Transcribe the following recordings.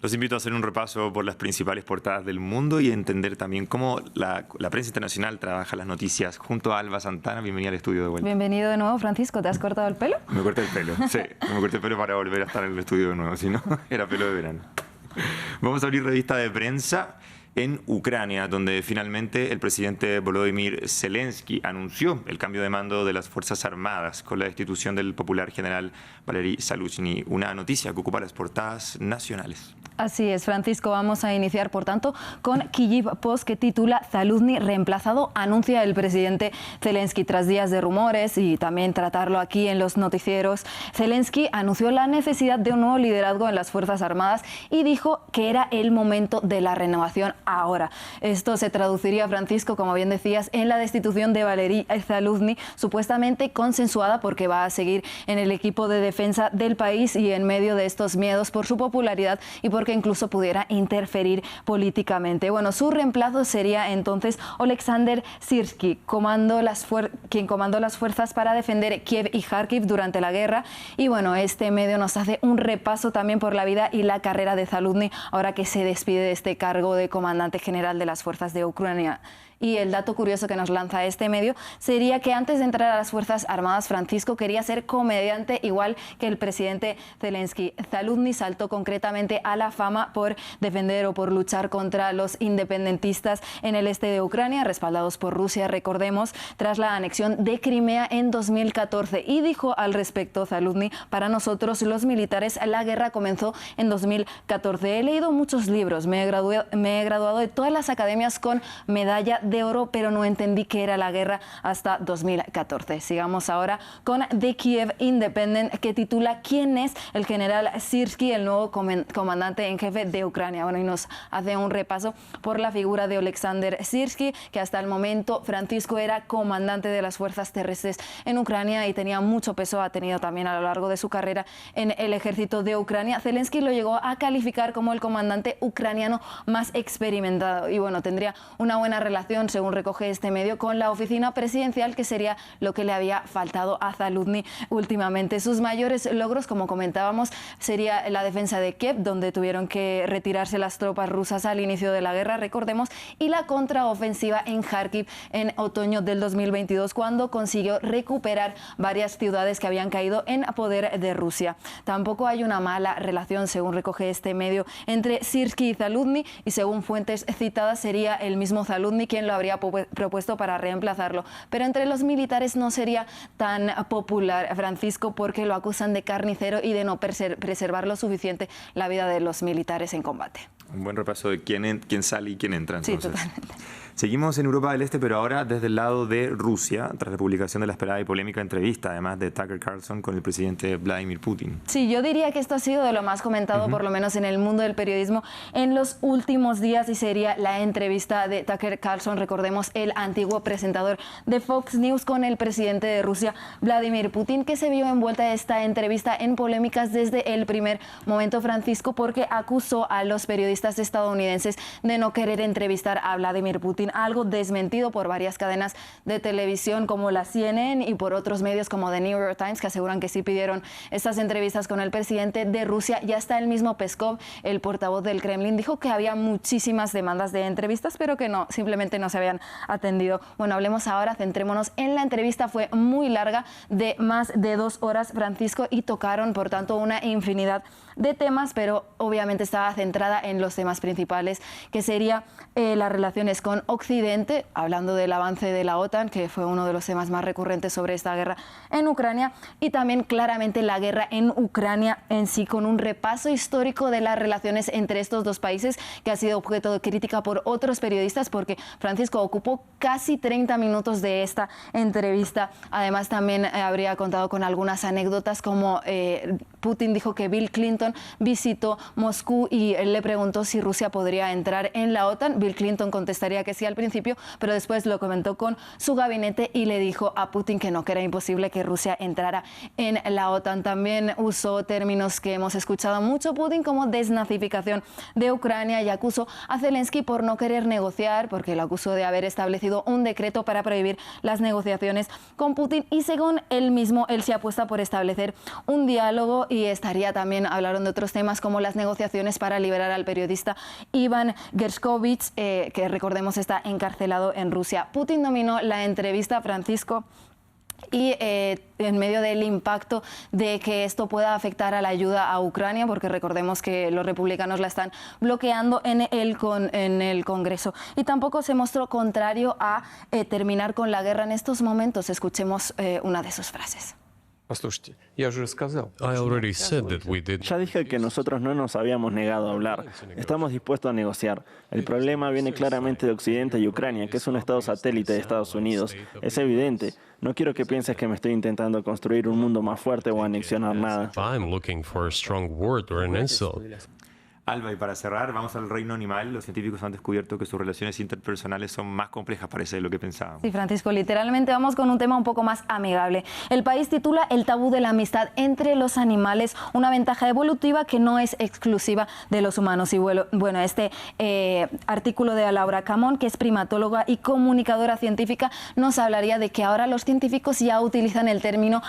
Los invito a hacer un repaso por las principales portadas del mundo y entender también cómo la prensa internacional trabaja las noticias. Junto a Alba Santana, bienvenida al estudio de vuelta. Bienvenido de nuevo, Francisco. ¿Te has cortado el pelo? Me corté el pelo, sí. Me corté el pelo para volver a estar en el estudio de nuevo, si no, era pelo de verano. Vamos a abrir revista de prensa en Ucrania, donde finalmente el presidente Volodymyr Zelensky anunció el cambio de mando de las Fuerzas Armadas con la destitución del popular general Valery Zaluzhny, una noticia que ocupa las portadas nacionales. Así es, Francisco. Vamos a iniciar, por tanto, con Kyiv Post, que titula Zaluzhny reemplazado, anuncia el presidente Zelensky. Tras días de rumores y también tratarlo aquí en los noticieros, Zelensky anunció la necesidad de un nuevo liderazgo en las Fuerzas Armadas y dijo que era el momento de la renovación ahora. Esto se traduciría, Francisco, como bien decías, en la destitución de Valery Zaluzhny, supuestamente consensuada porque va a seguir en el equipo de defensa del país y en medio de estos miedos por su popularidad y porque incluso pudiera interferir políticamente. Bueno, su reemplazo sería entonces Oleksandr Syrskyi, quien comandó las fuerzas para defender Kiev y Kharkiv durante la guerra. Y bueno, este medio nos hace un repaso también por la vida y la carrera de Zaluzhny, ahora que se despide de este cargo de comandante general de las fuerzas de Ucrania. Y el dato curioso que nos lanza este medio sería que antes de entrar a las Fuerzas Armadas, Francisco quería ser comediante igual que el presidente Zelensky. Zaluzhny saltó concretamente a la fama por defender o por luchar contra los independentistas en el este de Ucrania, respaldados por Rusia, recordemos, tras la anexión de Crimea en 2014. Y dijo al respecto Zaluzhny: para nosotros los militares la guerra comenzó en 2014. He leído muchos libros, me he graduado de todas las academias con medalla de oro, pero no entendí qué era la guerra hasta 2014. Sigamos ahora con The Kiev Independent, que titula ¿Quién es el general Syrskyi, el nuevo comandante en jefe de Ucrania? Bueno, y nos hace un repaso por la figura de Oleksandr Syrskyi, que hasta el momento, Francisco, era comandante de las fuerzas terrestres en Ucrania y tenía mucho peso, ha tenido también a lo largo de su carrera en el ejército de Ucrania. Zelensky lo llegó a calificar como el comandante ucraniano más experimentado y bueno, tendría una buena relación, según recoge este medio, con la oficina presidencial, que sería lo que le había faltado a Zaluzhny últimamente. Sus mayores logros, como comentábamos, sería la defensa de Kiev, donde tuvieron que retirarse las tropas rusas al inicio de la guerra, recordemos, y la contraofensiva en Kharkiv en otoño del 2022, cuando consiguió recuperar varias ciudades que habían caído en poder de Rusia. Tampoco hay una mala relación, según recoge este medio, entre Syrskyi y Zaluzhny, y según fuentes citadas sería el mismo Zaluzhny quien lo habría propuesto para reemplazarlo. Pero entre los militares no sería tan popular, Francisco, porque lo acusan de carnicero y de no preservar lo suficiente la vida de los militares en combate. Un buen repaso de quién sale y quién entra, entonces. Sí, totalmente. Seguimos en Europa del Este, pero ahora desde el lado de Rusia, tras la publicación de la esperada y polémica entrevista, además de Tucker Carlson, con el presidente Vladimir Putin. Sí, yo diría que esto ha sido de lo más comentado, por lo menos en el mundo del periodismo, en los últimos días, y sería la entrevista de Tucker Carlson, recordemos, el antiguo presentador de Fox News, con el presidente de Rusia, Vladimir Putin, que se vio envuelta esta entrevista en polémicas desde el primer momento, Francisco, porque acusó a los periodistas estadounidenses de no querer entrevistar a Vladimir Putin, algo desmentido por varias cadenas de televisión como la CNN y por otros medios como The New York Times, que aseguran que sí pidieron estas entrevistas con el presidente de Rusia. Y hasta el mismo Peskov, el portavoz del Kremlin, dijo que había muchísimas demandas de entrevistas, pero que no, simplemente no se habían atendido. Bueno, hablemos ahora, centrémonos en la entrevista. Fue muy larga, de más de 2 horas, Francisco, y tocaron, por tanto, una infinidad de temas, pero obviamente estaba centrada en los temas principales, que sería las relaciones con Occidente, hablando del avance de la OTAN, que fue uno de los temas más recurrentes sobre esta guerra en Ucrania, y también claramente la guerra en Ucrania en sí, con un repaso histórico de las relaciones entre estos dos países, que ha sido objeto de crítica por otros periodistas, porque Francisco ocupó casi 30 minutos de esta entrevista. Además, también habría contado con algunas anécdotas, como Putin dijo que Bill Clinton visitó Moscú y él le preguntó si Rusia podría entrar en la OTAN. Bill Clinton contestaría que sí decía al principio, pero después lo comentó con su gabinete y le dijo a Putin que no, que era imposible que Rusia entrara en la OTAN. También usó términos que hemos escuchado mucho Putin, como desnazificación de Ucrania, y acusó a Zelensky por no querer negociar, porque lo acusó de haber establecido un decreto para prohibir las negociaciones con Putin, y según él mismo, él se apuesta por establecer un diálogo y estaría también, hablaron de otros temas como las negociaciones para liberar al periodista Iván Gershkovich, que recordemos está encarcelado en Rusia. Putin nominó la entrevista a Francisco y en medio del impacto de que esto pueda afectar a la ayuda a Ucrania, porque recordemos que los republicanos la están bloqueando en el Congreso. Y tampoco se mostró contrario a terminar con la guerra en estos momentos. Escuchemos una de sus frases. Ya dije que nosotros no nos habíamos negado a hablar. Estamos dispuestos a negociar. El problema viene claramente de Occidente y Ucrania, que es un estado satélite de Estados Unidos. Es evidente. No quiero que pienses que me estoy intentando construir un mundo más fuerte o anexionar nada. Alba, y para cerrar, vamos al reino animal. Los científicos han descubierto que sus relaciones interpersonales son más complejas, parece, de lo que pensábamos. Sí, Francisco, literalmente vamos con un tema un poco más amigable. El país titula El tabú de la amistad entre los animales, una ventaja evolutiva que no es exclusiva de los humanos. Y bueno, este artículo de Laura Camón, que es primatóloga y comunicadora científica, nos hablaría de que ahora los científicos ya utilizan el término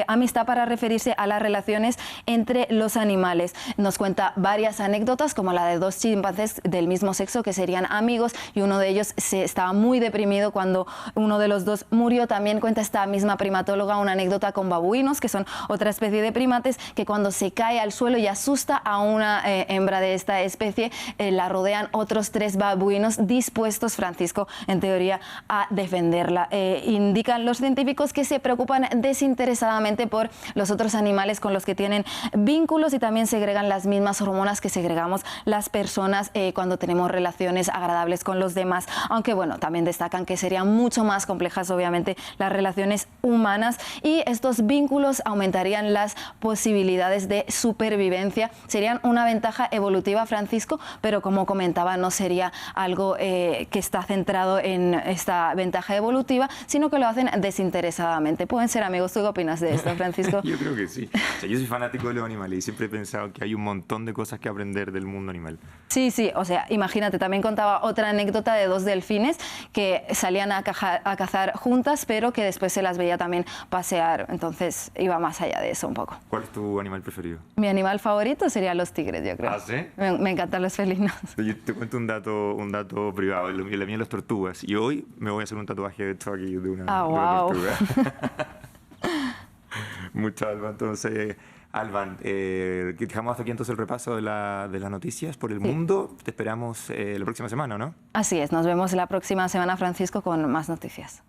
amistad para referirse a las relaciones entre los animales. Nos cuenta varias anécdotas, como la de dos chimpancés del mismo sexo que serían amigos, y uno de ellos estaba muy deprimido cuando uno de los dos murió. También cuenta esta misma primatóloga una anécdota con babuinos, que son otra especie de primates, que cuando se cae al suelo y asusta a una hembra de esta especie, la rodean otros 3 babuinos dispuestos, Francisco, en teoría, a defenderla. Indican los científicos que se preocupan desinteresadamente por los otros animales con los que tienen vínculos, y también segregan las mismas hormonas que segregamos las personas cuando tenemos relaciones agradables con los demás, aunque bueno, también destacan que serían mucho más complejas obviamente las relaciones humanas, y estos vínculos aumentarían las posibilidades de supervivencia. Serían una ventaja evolutiva, Francisco, pero como comentaba, no sería algo que está centrado en esta ventaja evolutiva, sino que lo hacen desinteresadamente. Pueden ser amigos. ¿Tú qué opinas de esto, Francisco? Yo creo que sí. O sea, yo soy fanático de los animales y siempre he pensado que hay un montón de cosas que aprender del mundo animal. Sí, sí, o sea, imagínate, también contaba otra anécdota de 2 delfines que salían a cazar juntas, pero que después se las veía también pasear, entonces iba más allá de eso un poco. ¿Cuál es tu animal preferido? Mi animal favorito serían los tigres, yo creo. ¿Ah, sí? Me encantan los felinos. Yo te cuento un dato privado, la mía las tortugas, y hoy me voy a hacer un tatuaje de hecho aquí de una tortuga. Mucho, Alba, entonces... Alban, dejamos hasta aquí entonces el repaso de las noticias por el mundo. Te esperamos la próxima semana, ¿no? Así es, nos vemos la próxima semana, Francisco, con más noticias.